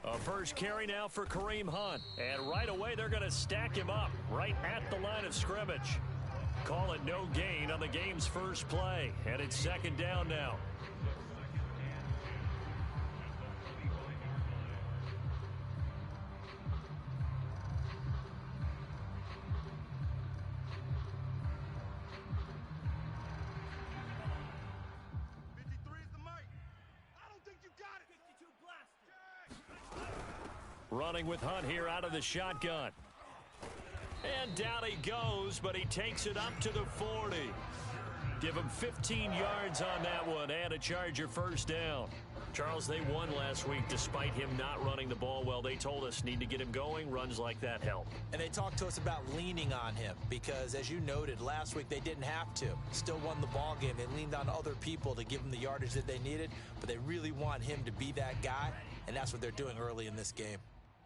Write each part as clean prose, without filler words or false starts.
A first carry now for Kareem Hunt. And right away, they're going to stack him up right at the line of scrimmage. Call it no gain on the game's first play. And it's second down now. Running with Hunt here out of the shotgun. And down he goes, but he takes it up to the 40. Give him 15 yards on that one and a Charger first down. Charles, they won last week despite him not running the ball well. They told us need to get him going. Runs like that help. And they talked to us about leaning on him because, as you noted, last week they didn't have to. Still won the ball game. They leaned on other people to give them the yardage that they needed, but they really want him to be that guy, and that's what they're doing early in this game.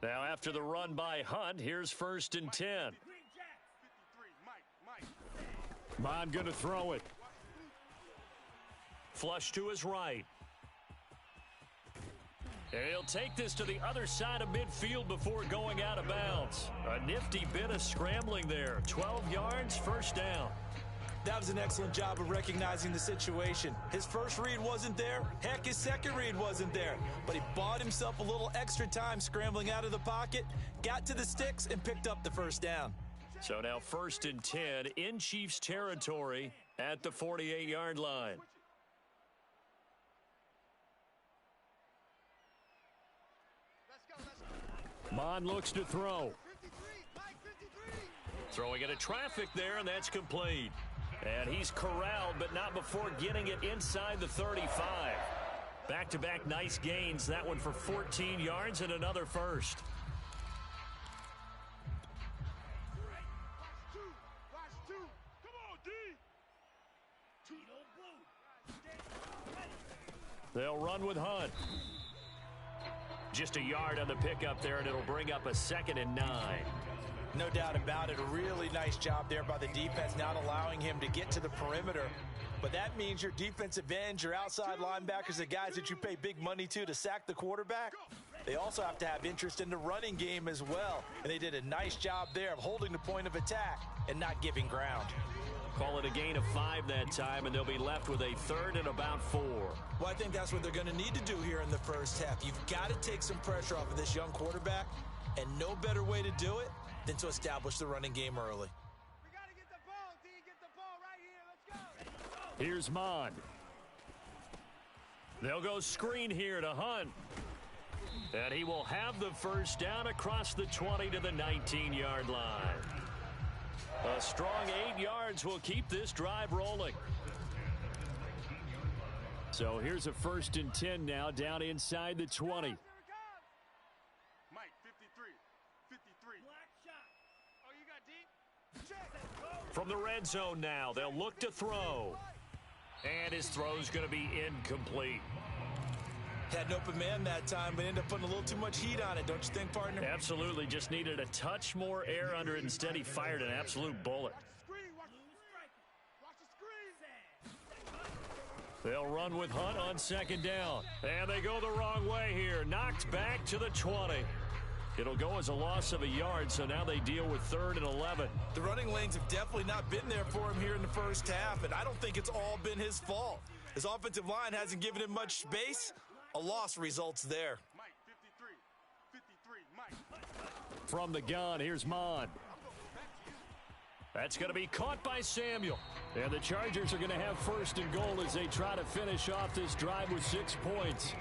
Now after the run by Hunt, here's first and 10. Mon going to throw it. Flush to his right. And he'll take this to the other side of midfield before going out of bounds. A nifty bit of scrambling there. 12 yards, first down. That was an excellent job of recognizing the situation. His first read wasn't there. Heck, his second read wasn't there. But he bought himself a little extra time scrambling out of the pocket, got to the sticks, and picked up the first down. So now first and 10 in Chiefs territory at the 48-yard line. Mon looks to throw. Throwing into traffic there, and that's complete. And he's corralled, but not before getting it inside the 35. Back-to-back nice gains. That one for 14 yards and another first. They'll run with Hunt. Just a yard on the pickup there, and it'll bring up a 2nd and 9. No doubt about it. A really nice job there by the defense, not allowing him to get to the perimeter. But that means your defensive ends, your outside linebackers, the guys that you pay big money to sack the quarterback, they also have to have interest in the running game as well. And they did a nice job there of holding the point of attack and not giving ground. Call it a gain of 5 that time, and they'll be left with a 3rd and about 4. Well, I think that's what they're going to need to do here in the first half. You've got to take some pressure off of this young quarterback, and no better way to do it than to establish the running game early. We got to get the ball, D. Get the ball right here. Let's go. Here's Mon. They'll go screen here to Hunt. And he will have the first down across the 20 to the 19-yard line. A strong 8 yards will keep this drive rolling. So here's a 1st and 10 now down inside the 20. Mike, 53. 53. Black shot. Oh, you got deep? Check. From the red zone now, they'll look to throw. And his throw's going to be incomplete. Had an open man that time, but ended up putting a little too much heat on it, don't you think, partner? Absolutely. Just needed a touch more air under it. Instead, he fired an absolute bullet. They'll run with Hunt on 2nd down. And they go the wrong way here. Knocked back to the 20. It'll go as a loss of a yard, so now they deal with 3rd and 11. The running lanes have definitely not been there for him here in the first half, and I don't think it's all been his fault. His offensive line hasn't given him much space. A loss results there. Mike, 53. 53, Mike. From the gun, here's Mon. That's going to be caught by Samuel. And the Chargers are going to have 1st and goal as they try to finish off this drive with 6 points.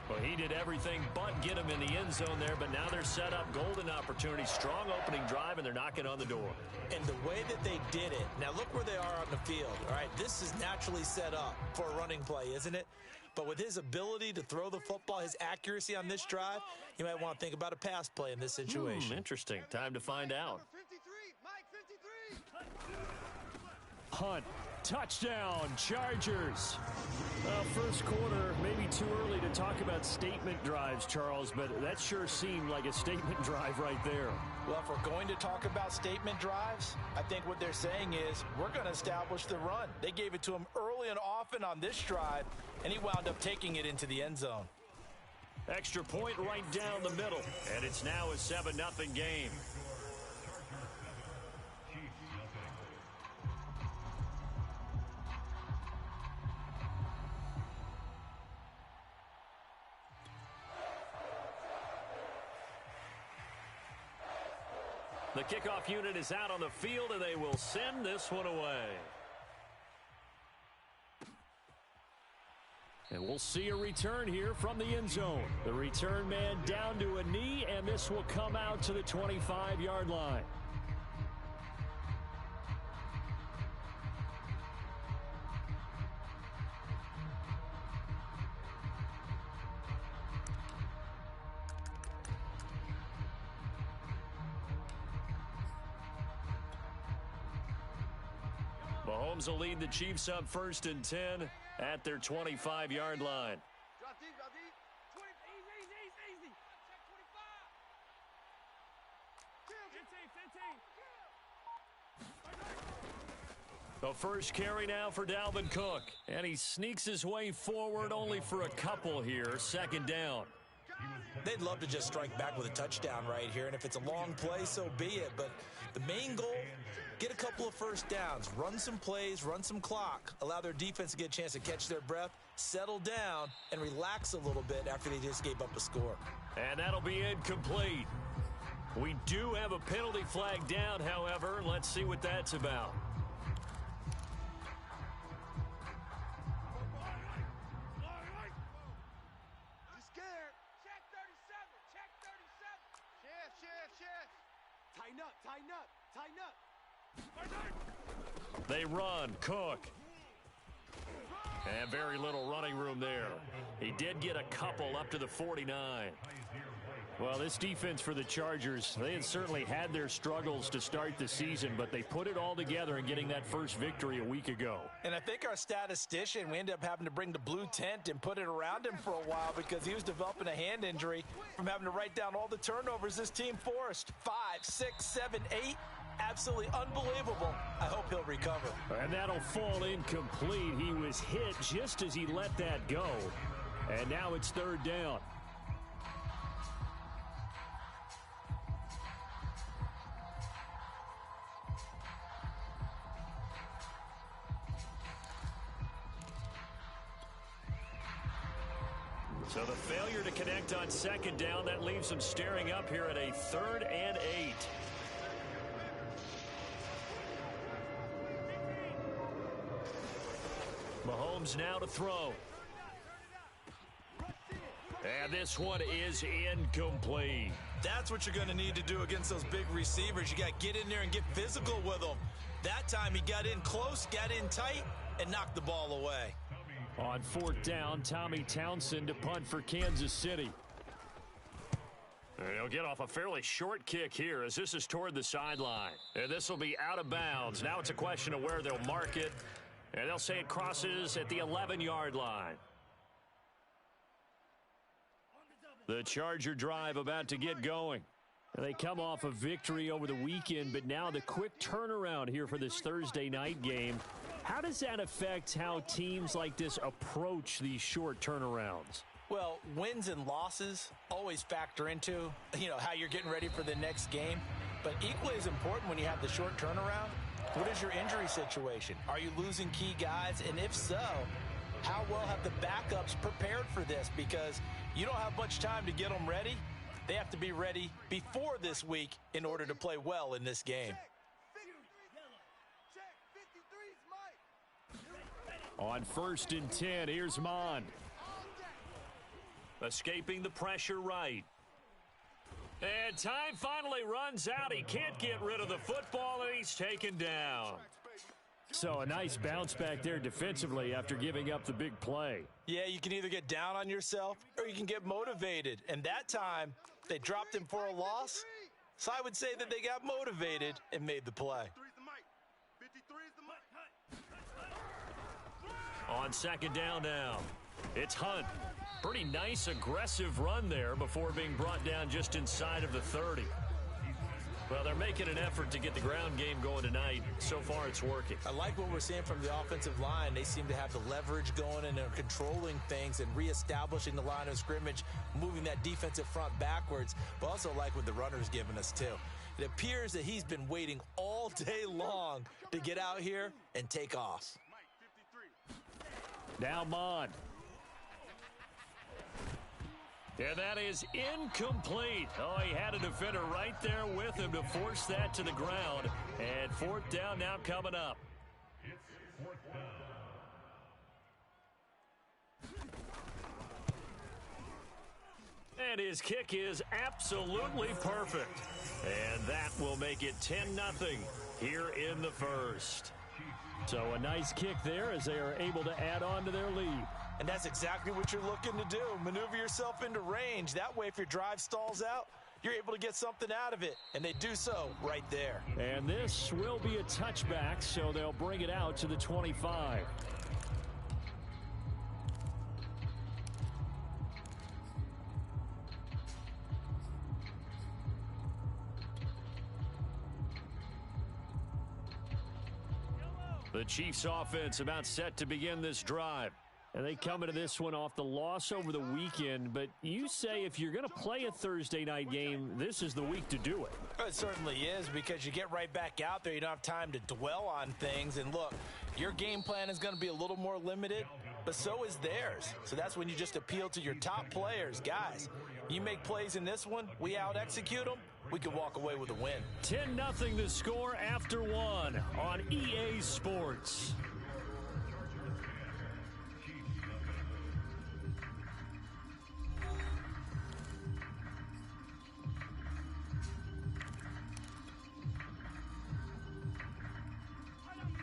Well, he did everything but get him in the end zone there, but now they're set up. Golden opportunity, strong opening drive, and they're knocking on the door. And the way that they did it, now look where they are on the field. All right, this is naturally set up for a running play, isn't it? But with his ability to throw the football, his accuracy on this drive, you might want to think about a pass play in this situation. Interesting. Time to find out. 53, Mike, 53. Hunt Touchdown, Chargers. Well, first quarter, maybe too early to talk about statement drives, Charles, but that sure seemed like a statement drive right there. Well, if we're going to talk about statement drives, I think what they're saying is we're going to establish the run. They gave it to him early and often on this drive, and he wound up taking it into the end zone. Extra point right down the middle, and it's now a 7-0 game. The kickoff unit is out on the field, and they will send this one away. And we'll see a return here from the end zone. The return man down to a knee, and this will come out to the 25-yard line. Mahomes will lead the Chiefs up 1st and 10 at their 25-yard line. Drop deep, drop deep. 20, easy. Check 25. The first carry now for Dalvin Cook. And he sneaks his way forward only for a couple here. 2nd down. They'd love to just strike back with a touchdown right here, and if it's a long play, so be it. But the main goal, get a couple of first downs, run some plays, run some clock, allow their defense to get a chance to catch their breath, settle down, and relax a little bit after they just gave up a score. And that'll be incomplete. We do have a penalty flag down, however. Let's see what that's about. Tighten up. They run. Cook. And very little running room there. He did get a couple up to the 49. Well, this defense for the Chargers, they had certainly had their struggles to start the season, but they put it all together in getting that first victory a week ago. And I think our statistician, we ended up having to bring the blue tent and put it around him for a while because he was developing a hand injury from having to write down all the turnovers this team forced. 5, 6, 7, 8. Absolutely unbelievable. I hope he'll recover. And that'll fall incomplete. He was hit just as he let that go. And now it's 3rd down. So the failure to connect on 2nd down, that leaves them staring up here at a 3rd and 8. Mahomes now to throw. And this one is incomplete. That's what you're going to need to do against those big receivers. You got to get in there and get physical with them. That time he got in close, got in tight, and knocked the ball away. On 4th down, Tommy Townsend to punt for Kansas City. And he'll get off a fairly short kick here as this is toward the sideline. And this will be out of bounds. Now it's a question of where they'll mark it. And they'll say it crosses at the 11-yard line. The Charger drive about to get going. They come off a victory over the weekend, but now the quick turnaround here for this Thursday night game. How does that affect how teams like this approach these short turnarounds? Well, wins and losses always factor into, how you're getting ready for the next game. But equally as important when you have the short turnaround, what is your injury situation? Are you losing key guys? And if so, how well have the backups prepared for this? Because you don't have much time to get them ready. They have to be ready before this week in order to play well in this game. On 1st and 10, here's Mond. Escaping the pressure right. And time finally runs out. He can't get rid of the football, and he's taken down. So a nice bounce back there defensively after giving up the big play. Yeah, you can either get down on yourself or you can get motivated. And that time, they dropped him for a loss. So I would say that they got motivated and made the play. On second down now, it's Hunt. Pretty nice, aggressive run there before being brought down just inside of the 30. Well, they're making an effort to get the ground game going tonight. So far, it's working. I like what we're seeing from the offensive line. They seem to have the leverage going and they're controlling things and reestablishing the line of scrimmage, moving that defensive front backwards, but also like what the runner's giving us, too. It appears that he's been waiting all day long to get out here and take off. Now Mond. And that is incomplete. Oh, he had a defender right there with him to force that to the ground. And fourth down now coming up. And his kick is absolutely perfect. And that will make it 10-0 here in the first. So a nice kick there as they are able to add on to their lead. And that's exactly what you're looking to do. Maneuver yourself into range. That way, if your drive stalls out, you're able to get something out of it. And they do so right there. And this will be a touchback, so they'll bring it out to the 25. The Chiefs offense about set to begin this drive. And they come into this one off the loss over the weekend. But you say if you're going to play a Thursday night game, this is the week to do it. It certainly is, because you get right back out there. You don't have time to dwell on things. And look, your game plan is going to be a little more limited, but so is theirs. So that's when you just appeal to your top players. Guys, you make plays in this one, we out-execute them, we can walk away with a win. 10-0 the score after one on EA Sports.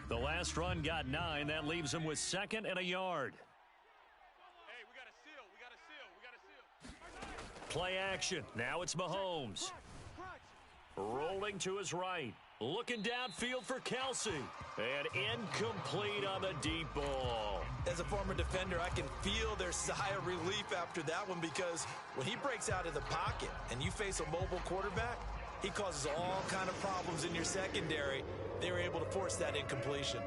The last run got 9. That leaves him with second and a yard. Hey, we got a seal. We got a seal. Play action. Now it's Mahomes. Rolling to his right. Looking downfield for Kelsey. And incomplete on the deep ball. As a former defender, I can feel their sigh of relief after that one, because when he breaks out of the pocket and you face a mobile quarterback, he causes all kind of problems in your secondary. They were able to force that incompletion.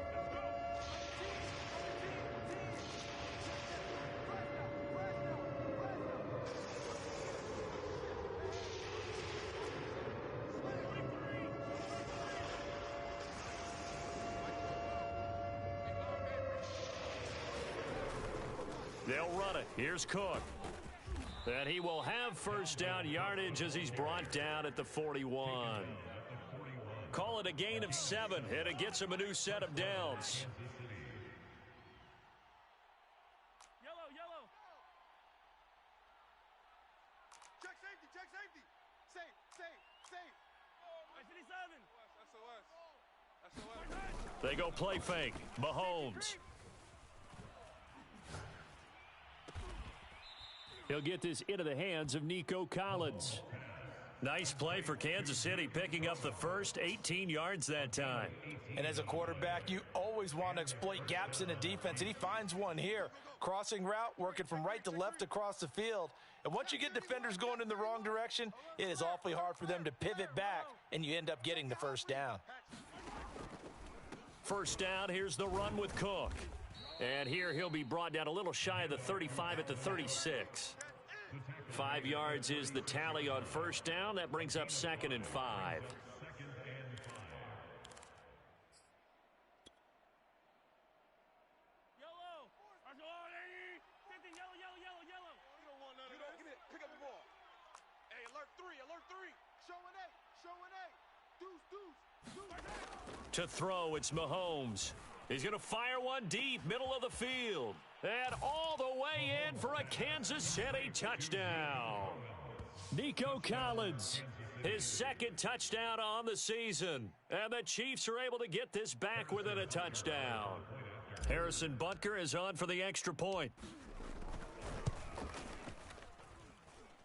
They'll run it. Here's Cook. And he will have first down yardage as he's brought down at the 41. Call it a gain of 7, and it gets him a new set of downs. Yellow, yellow. Check safety, check safety. Safe. SOS. They go play fake. Mahomes. He'll get this into the hands of Nico Collins. Nice play for Kansas City, picking up the first 18 yards that time. And as a quarterback, you always want to exploit gaps in a defense, and he finds one here. Crossing route, working from right to left across the field. And once you get defenders going in the wrong direction, it is awfully hard for them to pivot back, and you end up getting the first down. First down, here's the run with Cook. And here he'll be brought down a little shy of the 35 at the 36. 5 yards is the tally on first down. That brings up 2nd and 5. To throw, it's Mahomes. He's going to fire one deep, middle of the field. And all the way in for a Kansas City touchdown. Nico Collins, his second touchdown on the season. And the Chiefs are able to get this back within a touchdown. Harrison Butker is on for the extra point.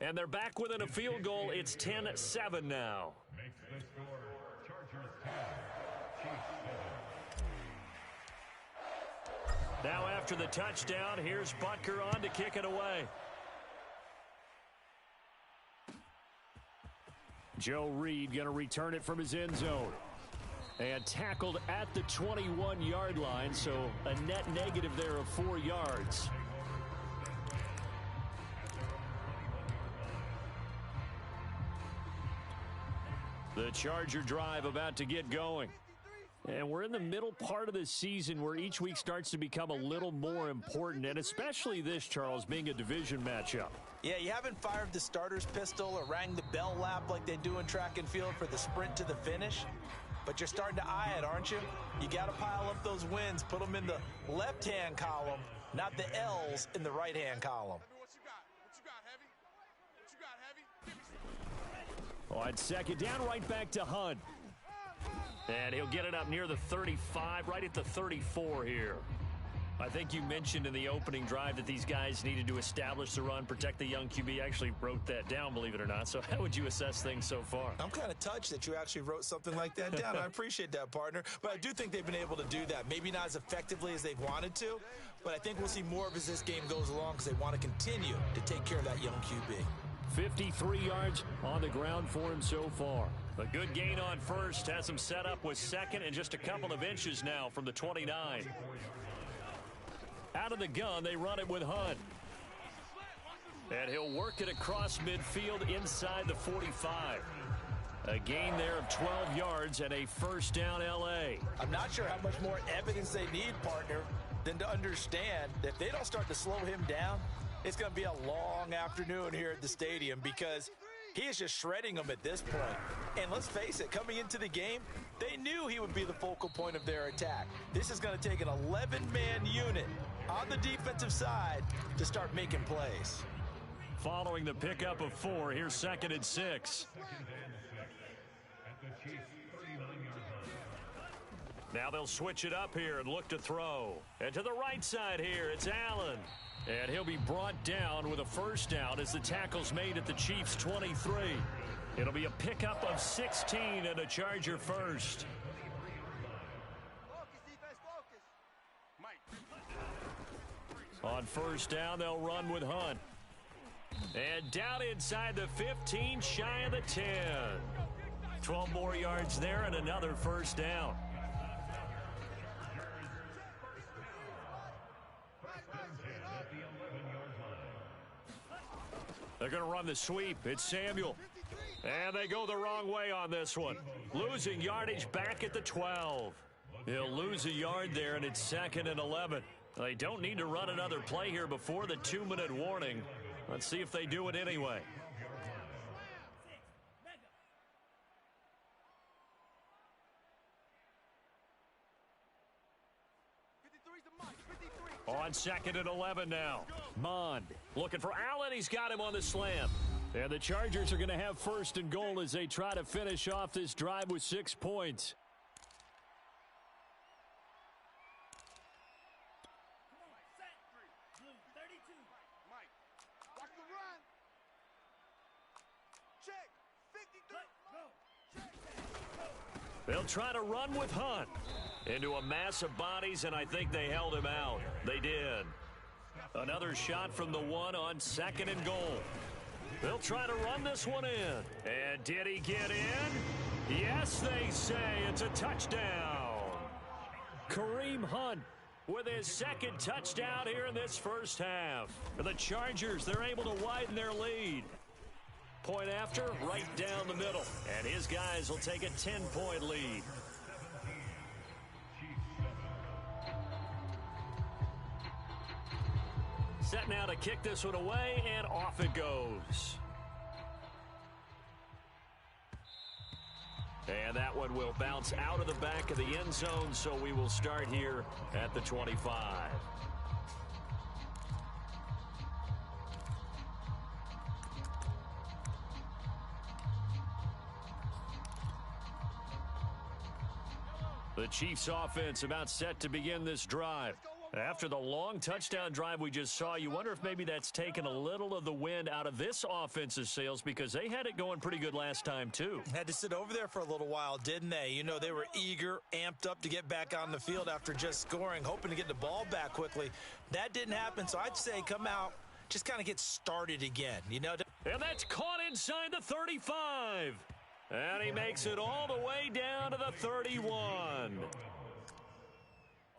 And they're back within a field goal. It's 10-7 now. Now after after the touchdown. Here's Butker on to kick it away. Joe Reed going to return it from his end zone. And tackled at the 21-yard line, so a net negative there of 4 yards. The Charger drive about to get going. And we're in the middle part of the season where each week starts to become a little more important, and especially this, Charles, being a division matchup. Yeah, you haven't fired the starter's pistol or rang the bell lap like they do in track and field for the sprint to the finish, but you're starting to eye it, aren't you? You got to pile up those wins, put them in the left-hand column, not the L's in the right-hand column. What you got, Heavy? What you got, Heavy? On second down, right back to Hunt. And he'll get it up near the 35, right at the 34 here. I think you mentioned in the opening drive that these guys needed to establish the run, protect the young QB. I actually wrote that down, believe it or not. So how would you assess things so far? I'm kind of touched that you actually wrote something like that down. I appreciate that, partner. But I do think they've been able to do that. Maybe not as effectively as they've wanted to, but I think we'll see more of as this game goes along because they want to continue to take care of that young QB. 53 yards on the ground for him so far. A good gain on first, has him set up with second and just a couple of inches now from the 29. Out of the gun, they run it with Hunt. And he'll work it across midfield inside the 45. A gain there of 12 yards and a first down L.A. I'm not sure how much more evidence they need, partner, than to understand that if they don't start to slow him down, it's going to be a long afternoon here at the stadium because he is just shredding them at this point. And let's face it, coming into the game, they knew he would be the focal point of their attack. This is going to take an 11-man unit on the defensive side to start making plays. Following the pickup of 4, here's 2nd and 6. Now they'll switch it up here and look to throw. And to the right side here, it's Allen. And he'll be brought down with a first down as the tackle's made at the Chiefs' 23. It'll be a pickup of 16 and a Charger first. On first down, they'll run with Hunt. And down inside the 15, shy of the 10. 12 more yards there and another first down. They're going to run the sweep. It's Samuel. And they go the wrong way on this one. Losing yardage back at the 12. He'll lose a yard there, and it's 2nd and 11. They don't need to run another play here before the 2-minute warning. Let's see if they do it anyway. On 2nd and 11 now. Mond looking for Allen. He's got him on the slam. And the Chargers are going to have 1st and goal as they try to finish off this drive with 6 points. They'll try to run with Hunt into a mass of bodies, and I think they held him out. They did. Another shot from the 1 on 2nd and goal. They'll try to run this one in. And did he get in? Yes, they say it's a touchdown. Kareem Hunt with his 2nd touchdown here in this first half. For the Chargers, they're able to widen their lead. Point after, right down the middle. And his guys will take a 10-point lead. Set now to kick this one away, and off it goes. And that one will bounce out of the back of the end zone, so we will start here at the 25. The Chiefs offense about set to begin this drive. After the long touchdown drive we just saw, you wonder if maybe that's taken a little of the wind out of this offense's sails because they had it going pretty good last time too. Had to sit over there for a little while, didn't they? You know, they were eager, amped up to get back on the field after just scoring, hoping to get the ball back quickly. That didn't happen, so I'd say come out, just kind of get started again, you know. And that's caught inside the 35. And he makes it all the way down to the 31.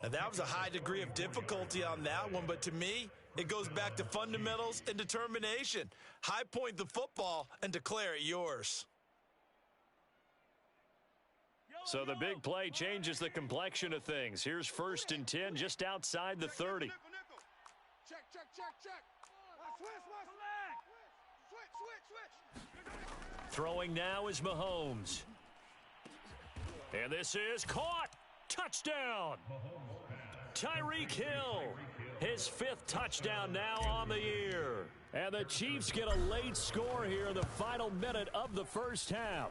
Now, that was a high degree of difficulty on that one, but to me, it goes back to fundamentals and determination. High point the football and declare it yours. So the big play changes the complexion of things. Here's 1st and 10 just outside the 30. Check. Switch. Throwing now is Mahomes. And this is caught. Touchdown. Tyreek Hill, his 5th touchdown now on the year. And the Chiefs get a late score here in the final minute of the first half.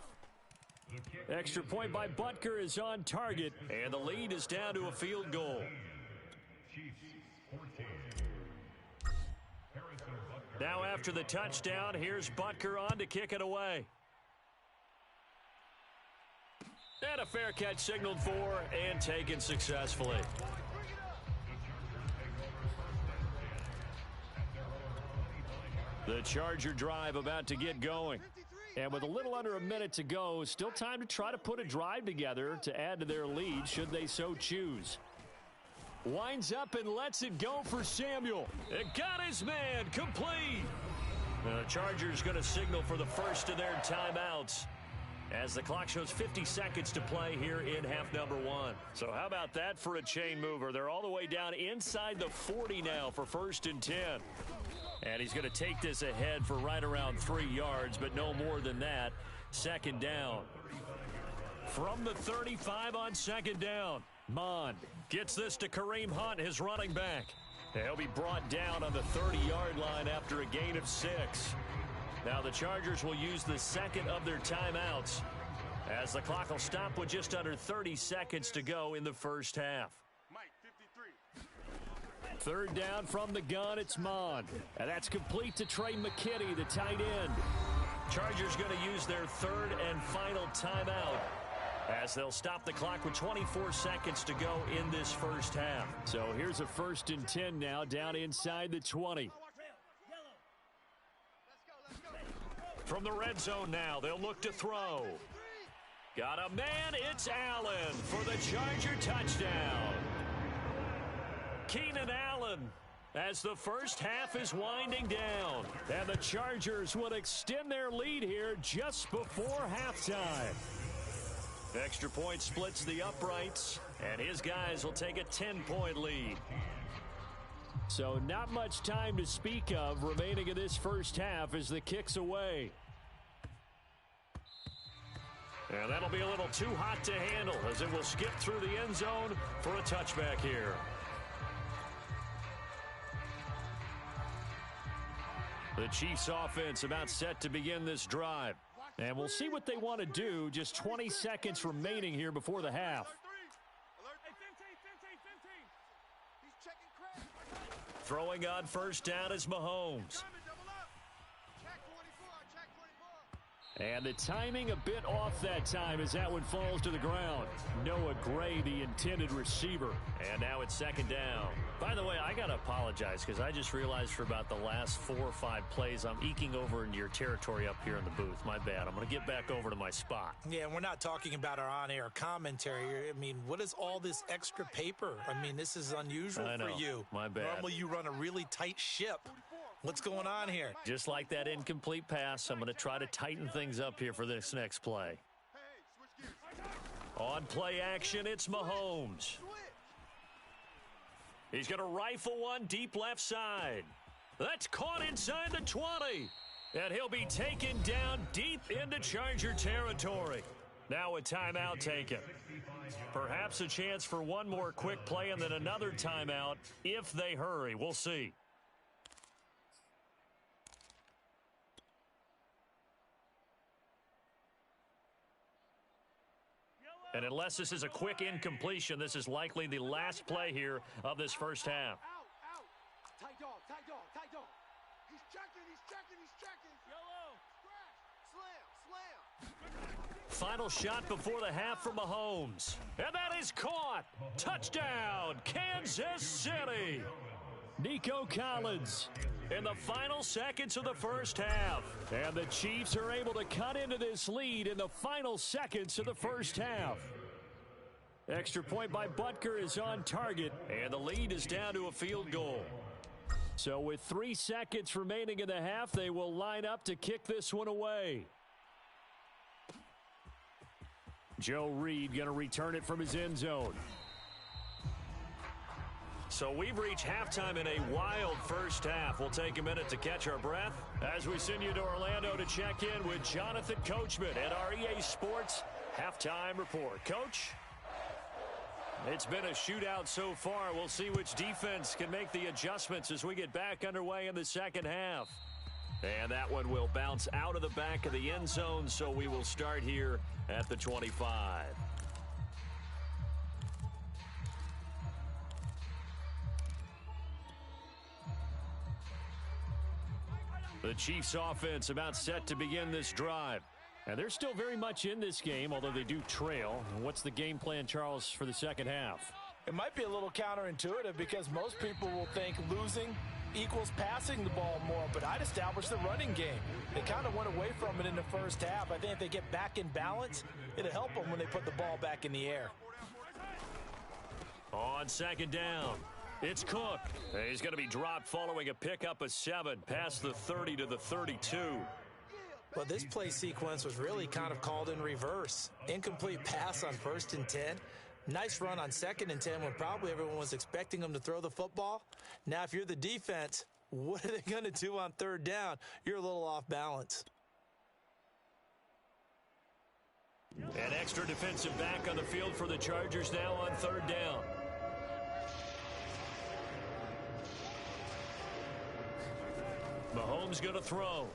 Extra point by Butker is on target, and the lead is down to a field goal. Now after the touchdown, here's Butker on to kick it away. And a fair catch signaled for and taken successfully. The Charger drive about to get going. And with a little under a minute to go, still time to try to put a drive together to add to their lead should they so choose. Winds up and lets it go for Samuel. It got his man complete. The Chargers going to signal for the first of their timeouts as the clock shows 50 seconds to play here in half number 1. So how about that for a chain mover? They're all the way down inside the 40 now for 1st and 10. And he's going to take this ahead for right around 3 yards, but no more than that. 2nd down. From the 35 on 2nd down, Mond gets this to Kareem Hunt, his running back. He'll be brought down on the 30-yard line after a gain of 6. Now the Chargers will use the 2nd of their timeouts as the clock will stop with just under 30 seconds to go in the first half. Mike, 53. 3rd down from the gun, it's Mond. And that's complete to Trey McKitty, the tight end. Chargers going to use their 3rd and final timeout as they'll stop the clock with 24 seconds to go in this first half. So here's a 1st and 10 now down inside the 20. From the red zone now, they'll look to throw. Got a man, it's Allen for the Charger touchdown. Keenan Allen as the first half is winding down. And the Chargers will extend their lead here just before halftime. Extra point splits the uprights, and his guys will take a 10-point lead. So not much time to speak of remaining in this first half as the kick's away. And that'll be a little too hot to handle as it will skip through the end zone for a touchback here. The Chiefs offense about set to begin this drive. And we'll see what they want to do. Just 20 seconds remaining here before the half. Throwing on 1st down is Mahomes. And the timing a bit off that time as that one falls to the ground. Noah Gray, the intended receiver. And now it's 2nd down. By the way, I got to apologize because I just realized for about the last 4 or 5 plays, I'm eking over into your territory up here in the booth. My bad. I'm going to get back over to my spot. Yeah, and we're not talking about our on-air commentary. I mean, what is all this extra paper? I mean, this is unusual for you. My bad. Normally you run a really tight ship. What's going on here? Just like that incomplete pass, I'm going to try to tighten things up here for this next play. On play action, it's Mahomes. He's going to rifle one deep left side. That's caught inside the 20. And he'll be taken down deep into Charger territory. Now a timeout taken. Perhaps a chance for one more quick play and then another timeout if they hurry. We'll see. And unless this is a quick incompletion, this is likely the last play here of this first half. Out. Tight dog. He's checking. Yellow. Slam. Final shot before the half from Mahomes. And that is caught. Touchdown, Kansas City. Nico Collins in the final seconds of the first half. And the Chiefs are able to cut into this lead in the final seconds of the first half. Extra point by Butker is on target, and the lead is down to a field goal. So with 3 seconds remaining in the half, they will line up to kick this one away. Joe Reed going to return it from his end zone. So we've reached halftime in a wild first half. We'll take a minute to catch our breath as we send you to Orlando to check in with Jonathan Coachman at our EA Sports Halftime Report. Coach? It's been a shootout so far. We'll see which defense can make the adjustments as we get back underway in the second half. And that one will bounce out of the back of the end zone, so we will start here at the 25. The Chiefs offense about set to begin this drive. And they're still very much in this game, although they do trail. What's the game plan, Charles, for the second half? It might be a little counterintuitive because most people will think losing equals passing the ball more, but I'd establish the running game. They kind of went away from it in the first half. I think if they get back in balance, it'll help them when they put the ball back in the air. On second down, it's Cook. He's going to be dropped following a pickup of 7 past the 30 to the 32. Well, this play sequence was really kind of called in reverse. Incomplete pass on 1st and 10. Nice run on 2nd and 10 when probably everyone was expecting them to throw the football. Now, if you're the defense, what are they going to do on 3rd down? You're a little off balance. An extra defensive back on the field for the Chargers now on 3rd down. Mahomes going to throw.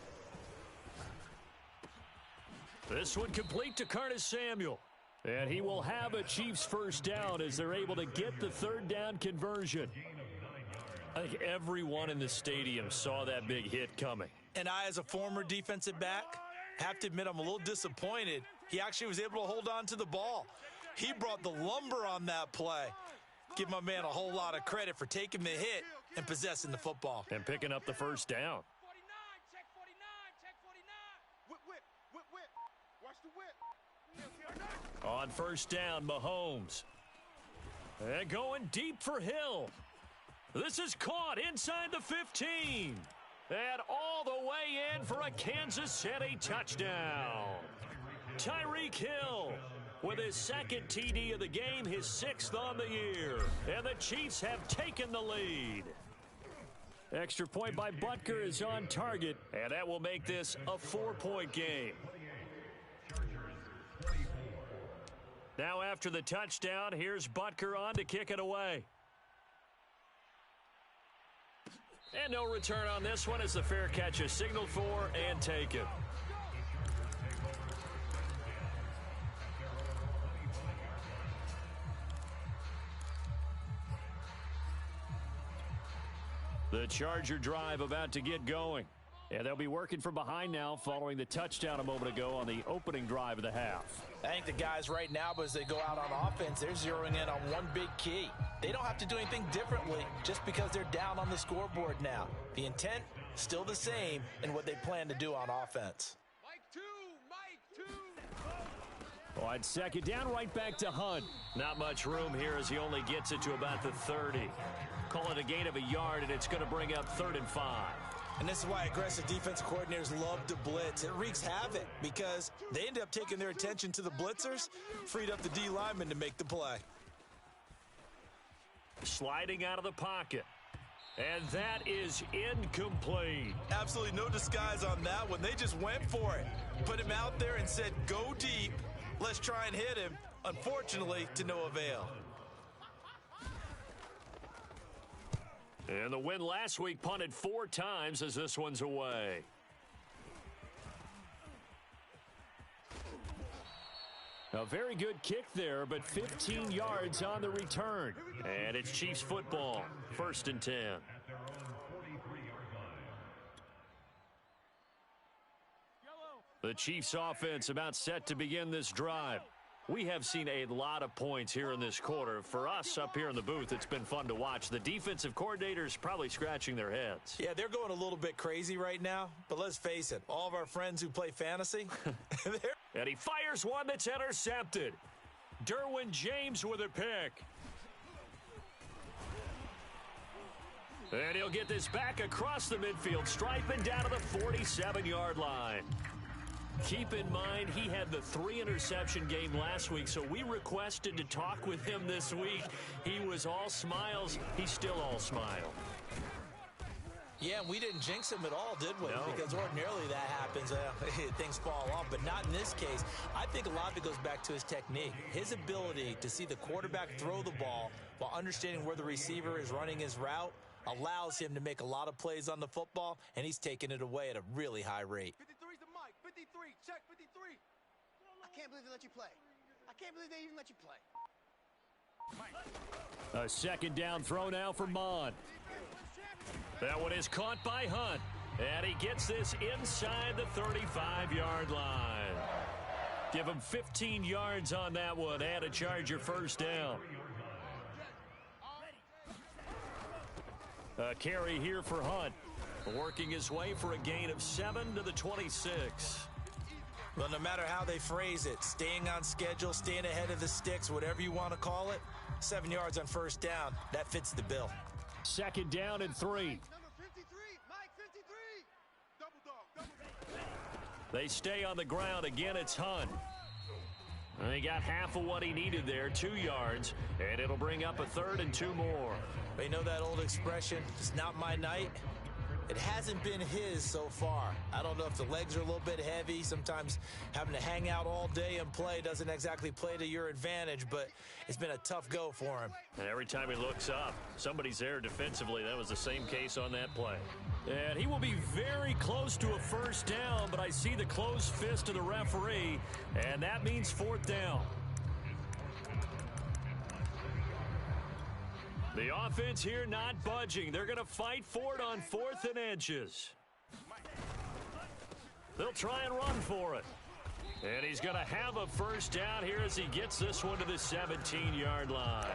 This one complete to Curtis Samuel. And he will have a Chiefs first down as they're able to get the 3rd down conversion. I think everyone in the stadium saw that big hit coming. And I, as a former defensive back, have to admit I'm a little disappointed. He actually was able to hold on to the ball. He brought the lumber on that play. Give my man a whole lot of credit for taking the hit and possessing the football. And picking up the first down. On 1st down, Mahomes. And going deep for Hill. This is caught inside the 15. And all the way in for a Kansas City touchdown. Tyreek Hill with his 2nd TD of the game, his 6th on the year. And the Chiefs have taken the lead. Extra point by Butker is on target, and that will make this a 4-point game. Now after the touchdown, here's Butker on to kick it away. And no return on this one as the fair catch is signaled for and taken. The Charger drive about to get going. And they'll be working from behind now following the touchdown a moment ago on the opening drive of the half. I think the guys right now, as they go out on offense, they're zeroing in on one big key. They don't have to do anything differently just because they're down on the scoreboard now. The intent, still the same in what they plan to do on offense. Mike 2. On 2nd down, right back to Hunt. Not much room here as he only gets it to about the 30. Call it a gain of a yard, and it's going to bring up 3rd and 5. And this is why aggressive defensive coordinators love to blitz. It wreaks havoc because they end up taking their attention to the blitzers, freed up the D lineman to make the play. Sliding out of the pocket. And that is incomplete. Absolutely no disguise on that one. They just went for it. Put him out there and said, go deep. Let's try and hit him. Unfortunately, to no avail. And the win last week punted 4 times as this one's away. A very good kick there, but 15 yards on the return. And it's Chiefs football, 1st and 10. The Chiefs offense about set to begin this drive. We have seen a lot of points here in this quarter. For us up here in the booth, it's been fun to watch. The defensive coordinators probably scratching their heads. Yeah, they're going a little bit crazy right now. But let's face it, all of our friends who play fantasy, and he fires one that's intercepted. Derwin James with a pick. And he'll get this back across the midfield stripe and down to the 47-yard line. Keep in mind, he had the 3-interception game last week, so we requested to talk with him this week. He was all smiles. He's still all smile. Yeah, and we didn't jinx him at all, did we? No. Because ordinarily that happens. Things fall off, but not in this case. I think a lot of it goes back to his technique. His ability to see the quarterback throw the ball while understanding where the receiver is running his route allows him to make a lot of plays on the football, and he's taking it away at a really high rate. 53's the mic. 53. Check 53. I can't believe they let you play. I can't believe they even let you play. A 2nd down throw now for Mon. That one is caught by Hunt. And he gets this inside the 35-yard line. Give him 15 yards on that one and a Charger 1st down. A carry here for Hunt. Working his way for a gain of 7 to the 26. Well, no matter how they phrase it, staying on schedule, staying ahead of the sticks, whatever you want to call it, 7 yards on 1st down, that fits the bill. 2nd down and 3. Number 53, Mike 53. Double dog. They stay on the ground. Again, it's Hunt. And he got half of what he needed there, 2 yards, and it'll bring up a 3rd and 2 more. But you know that old expression, it's not my night? It hasn't been his so far. I don't know if the legs are a little bit heavy. Sometimes having to hang out all day and play doesn't exactly play to your advantage, but it's been a tough go for him. And every time he looks up, somebody's there defensively. That was the same case on that play. And he will be very close to a 1st down, but I see the closed fist of the referee, and that means 4th down. The offense here not budging. They're going to fight for it on 4th and inches. They'll try and run for it. And he's going to have a 1st down here as he gets this one to the 17-yard line.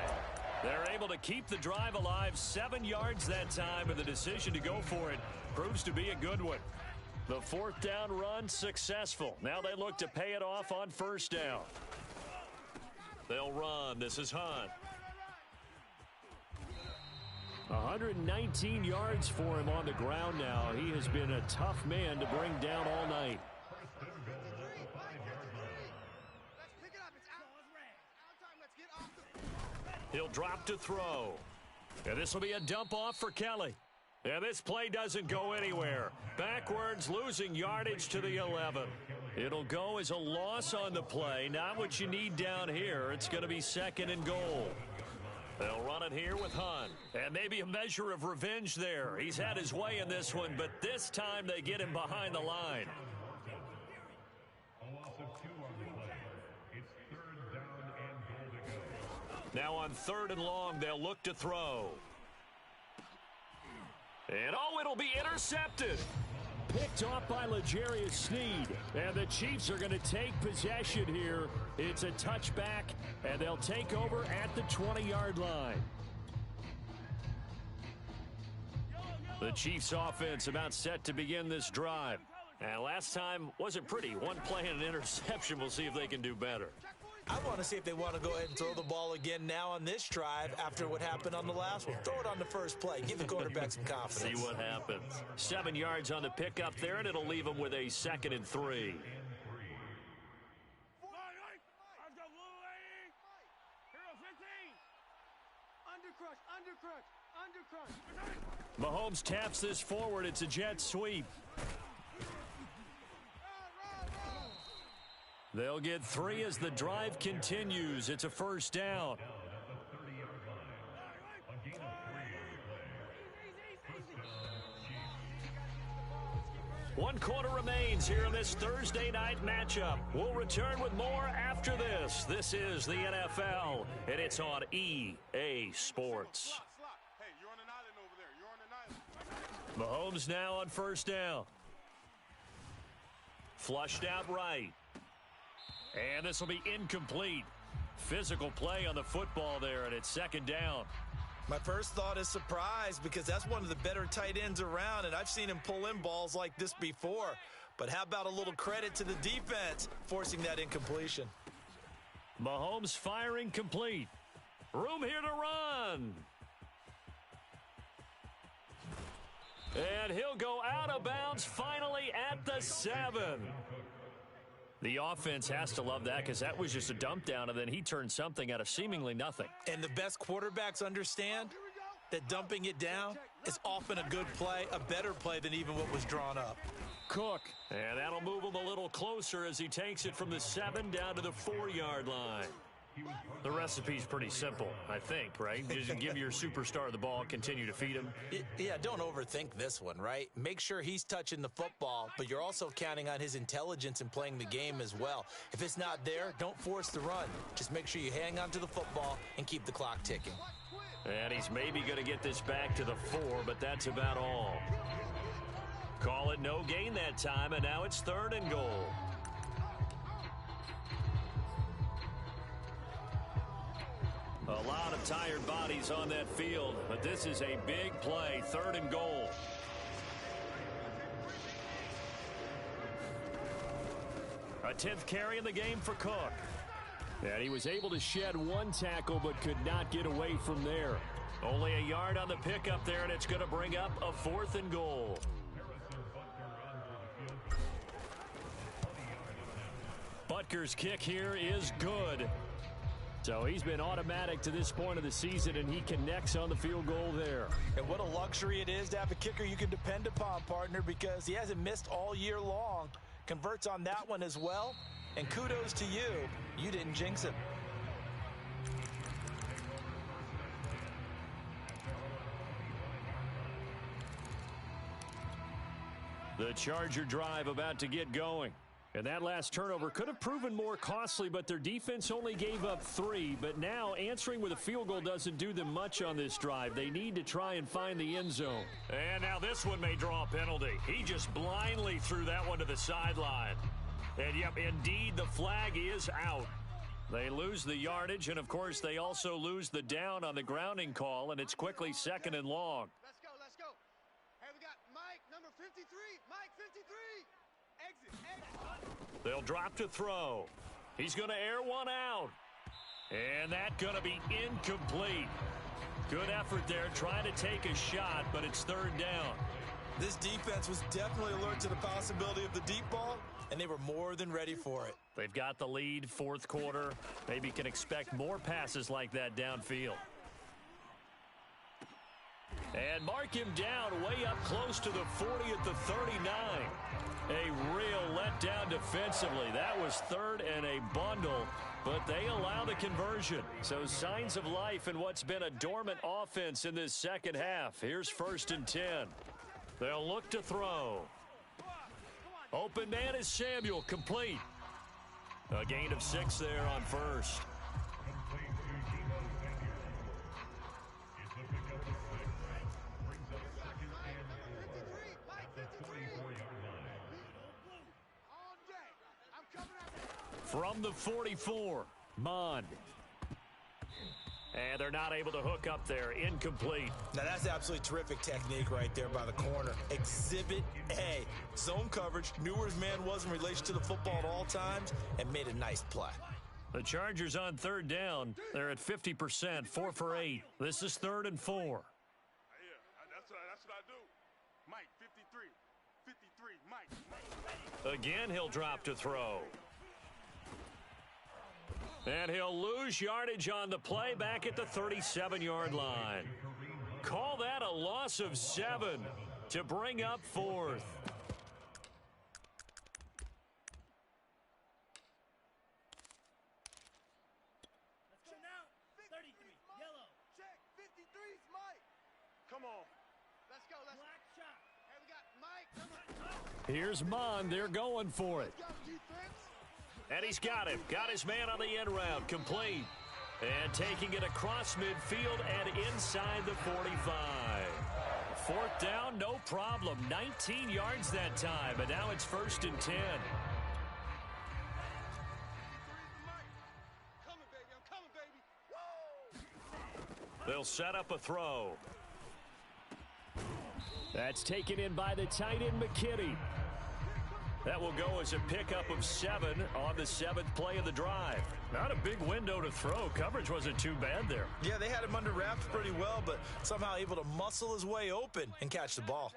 They're able to keep the drive alive, 7 yards that time, and the decision to go for it proves to be a good one. The 4th down run successful. Now they look to pay it off on 1st down. They'll run. This is Hunt. 119 yards for him on the ground now. He has been a tough man to bring down all night. Let's pick it up. It's out time. Let's get off the... He'll drop to throw. And this will be a dump off for Kelly. And this play doesn't go anywhere. Backwards, losing yardage to the 11. It'll go as a loss on the play. Not what you need down here. It's going to be 2nd and goal. They'll run it here with Hunt. And maybe a measure of revenge there. He's had his way in this one, but this time they get him behind the line. Now on 3rd and long, they'll look to throw. And oh, it'll be intercepted. Picked off by L'Jarius Sneed. And the Chiefs are going to take possession here. It's a touchback, and they'll take over at the 20-yard line. The Chiefs offense about set to begin this drive. And last time wasn't pretty. One play and an interception. We'll see if they can do better. I want to see if they want to go ahead and throw the ball again now on this drive after what happened on the last one. Throw it on the first play. Give the quarterback some confidence. See what happens. 7 yards on the pickup there, and it'll leave them with a 2nd and 3. Mahomes taps this forward. It's a jet sweep. They'll get 3 as the drive continues. It's a 1st down. 1 quarter remains here in this Thursday night matchup. We'll return with more after this. This is the NFL, and it's on EA Sports. Hey, you're on an island over there. You're on an island. Mahomes now on first down. Flushed out right. And this will be incomplete. Physical play on the football there, and it's second down. My first thought is surprise because that's one of the better tight ends around, and I've seen him pull in balls like this before. But how about a little credit to the defense forcing that incompletion? Mahomes firing complete. Room here to run. And he'll go out of bounds finally at the 7. The offense has to love that because that was just a dump down, and then he turned something out of seemingly nothing. And the best quarterbacks understand that dumping it down is often a good play, a better play than even what was drawn up. Cook, and that'll move him a little closer as he takes it from the 7 down to the 4-yard line. The recipe's pretty simple, I think, right? Just give your superstar the ball, continue to feed him. Yeah, don't overthink this one, right? Make sure he's touching the football, but you're also counting on his intelligence in playing the game as well. If it's not there, don't force the run. Just make sure you hang on to the football and keep the clock ticking. And he's maybe going to get this back to the 4, but that's about all. Call it no gain that time, and now it's 3rd and goal. A lot of tired bodies on that field, but this is a big play, 3rd and goal. A 10th carry in the game for Cook. And he was able to shed 1 tackle, but could not get away from there. Only a yard on the pickup there, and it's going to bring up a 4th and goal. Butker's kick here is good. So he's been automatic to this point of the season, and he connects on the field goal there. And what a luxury it is to have a kicker you can depend upon, partner, because he hasn't missed all year long. Converts on that one as well. And kudos to you. You didn't jinx him. The Charger drive about to get going. And that last turnover could have proven more costly, but their defense only gave up 3. But now answering with a field goal doesn't do them much on this drive. They need to try and find the end zone. And now this one may draw a penalty. He just blindly threw that one to the sideline. And, yep, indeed, the flag is out. They lose the yardage, and, of course, they also lose the down on the grounding call, and it's quickly 2nd and long. Let's go, let's go. Hey, we got Mike, number 53. Mike, 53. Exit, exit. They'll drop to throw. He's going to air one out. And that's going to be incomplete. Good effort there, trying to take a shot, but it's 3rd down. This defense was definitely alert to the possibility of the deep ball, and they were more than ready for it. They've got the lead, 4th quarter. Maybe can expect more passes like that downfield. And mark him down way up close to the 40 at the 39. A real letdown defensively. That was 3rd and a bundle, but they allow the conversion. So signs of life in what's been a dormant offense in this second half. Here's 1st and 10. They'll look to throw. Open man is Samuel, complete. A gain of 6 there on 1st. From the 44, Mond. And they're not able to hook up there. Incomplete. Now, that's absolutely terrific technique right there by the corner. Exhibit A. Zone coverage, knew where his man was in relation to the football at all times, and made a nice play. The Chargers on 3rd down. They're at 50%, 4 for 8. This is 3rd and 4. Yeah, that's what I do. Mike, 53. 53, Mike. Again, he'll drop to throw. And he'll lose yardage on the play back at the 37-yard line. Call that a loss of 7 to bring up 4th. Let's go now. 33, yellow. Check, 53's Mike. Come on. Let's go, let's go. Black shot. Hey, we got Mike, number Here's Mon. They're going for it. And he's got him. Got his man on the end route. Complete. And taking it across midfield and inside the 45. Fourth down, no problem. 19 yards that time, and now it's 1st and 10. They'll set up a throw. That's taken in by the tight end, McKinney. That will go as a pickup of 7 on the 7th play of the drive. Not a big window to throw. Coverage wasn't too bad there. Yeah, they had him under wraps pretty well, but somehow able to muscle his way open and catch the ball.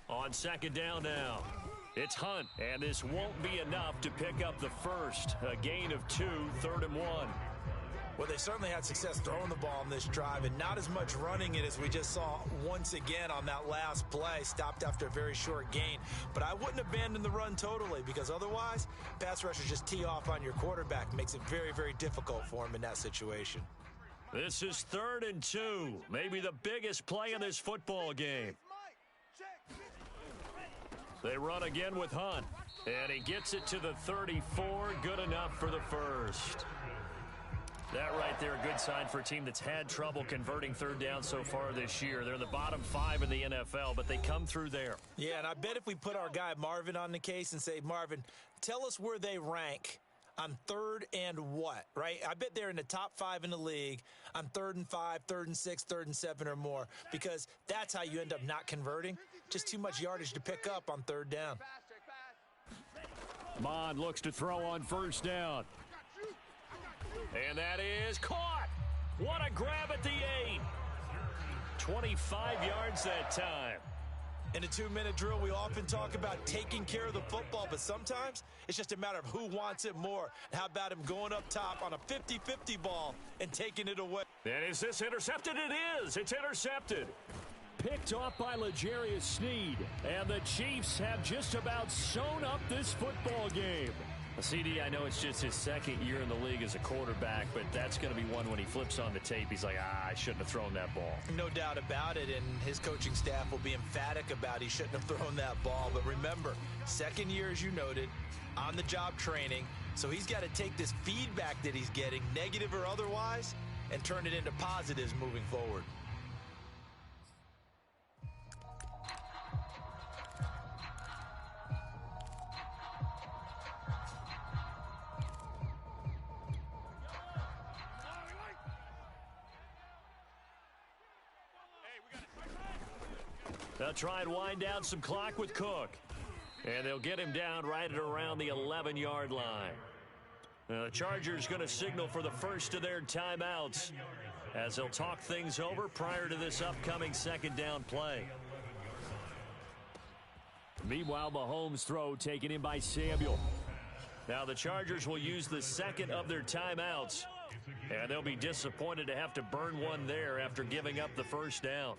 On 2nd down now, it's Hunt, and this won't be enough to pick up the first. A gain of 2, 3rd and 1. Well, they certainly had success throwing the ball on this drive and not as much running it as we just saw once again on that last play. Stopped after a very short gain. But I wouldn't abandon the run totally because otherwise, pass rushers just tee off on your quarterback. Makes it very, very difficult for him in that situation. This is 3rd and 2. Maybe the biggest play in this football game. They run again with Hunt. And he gets it to the 34. Good enough for the first. That right there, a good sign for a team that's had trouble converting 3rd down so far this year. They're in the bottom 5 in the NFL, but they come through there. Yeah, and I bet if we put our guy Marvin on the case and say, Marvin, tell us where they rank on 3rd and what, right? I bet they're in the top 5 in the league on 3rd and 5, 3rd and 6, 3rd and 7 or more, because that's how you end up not converting. Just too much yardage to pick up on 3rd down. Mon looks to throw on 1st down. And that is caught. What a grab at the 8. 25 yards that time. In a 2-minute drill, we often talk about taking care of the football, but sometimes it's just a matter of who wants it more. How about him going up top on a 50-50 ball and taking it away? And is this intercepted? It is. It's intercepted. Picked off by L'Jarius Sneed. And the Chiefs have just about sewn up this football game. CD, I know it's just his 2nd year in the league as a quarterback, but that's going to be one when he flips on the tape. He's like, I shouldn't have thrown that ball. No doubt about it, and his coaching staff will be emphatic about he shouldn't have thrown that ball. But remember, 2nd year, as you noted, on-the-job training, so he's got to take this feedback that he's getting, negative or otherwise, and turn it into positives moving forward. They'll try and wind down some clock with Cook. And they'll get him down right at around the 11-yard line. The Chargers going to signal for the first of their timeouts as they'll talk things over prior to this upcoming 2nd down play. Meanwhile, Mahomes' throw taken in by Samuel. Now the Chargers will use the 2nd of their timeouts. And they'll be disappointed to have to burn one there after giving up the 1st down.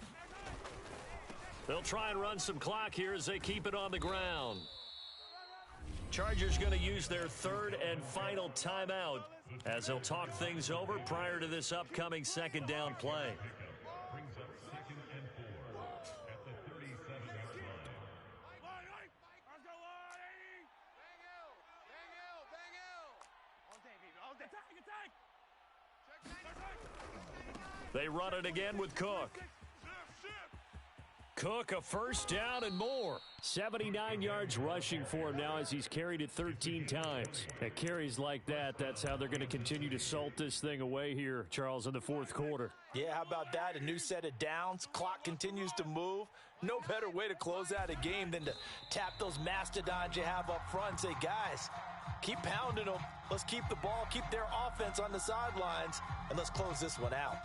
They'll try and run some clock here as they keep it on the ground. Chargers going to use their 3rd and final timeout as they'll talk things over prior to this upcoming 2nd down play. They run it again with Cook. Cook, a 1st down and more. 79 yards rushing for him now as he's carried it 13 times. At carries like that, that's how they're going to continue to salt this thing away here, Charles, in the 4th quarter. Yeah, how about that? A new set of downs. Clock continues to move. No better way to close out a game than to tap those mastodons you have up front and say, guys, keep pounding them. Let's keep the ball, keep their offense on the sidelines, and let's close this one out.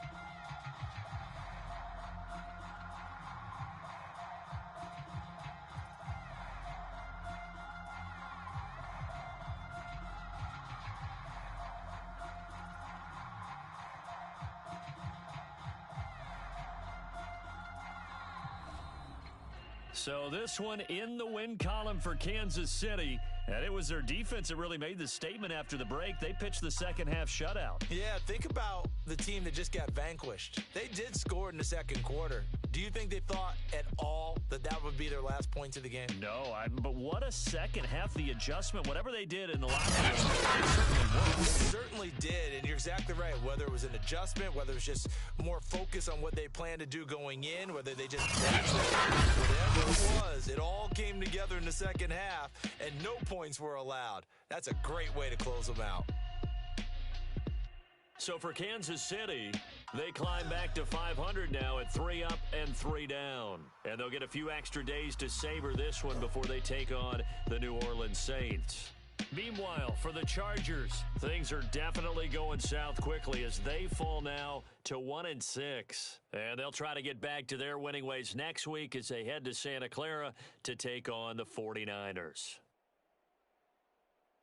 So this one in the win column for Kansas City And it was their defense that really made the statement after the break. They pitched the second-half shutout. Yeah, think about the team that just got vanquished. They did score in the second quarter. Do you think they thought at all that that would be their last points of the game? No, but what a second half. The adjustment, whatever they did in the locker room, it certainly worked. It certainly did, and you're exactly right. Whether it was an adjustment, whether it was just more focus on what they planned to do going in, whether they just whatever it was, it all came together in the second half, and no points were allowed. That's a great way to close them out. So for Kansas City, they climb back to 500 now at 3 up and 3 down. And they'll get a few extra days to savor this one before they take on the New Orleans Saints. Meanwhile, for the Chargers, things are definitely going south quickly as they fall now to 1-6. And they'll try to get back to their winning ways next week as they head to Santa Clara to take on the 49ers.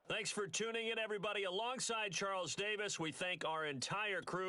Thanks for tuning in, everybody. Alongside Charles Davis, we thank our entire crew.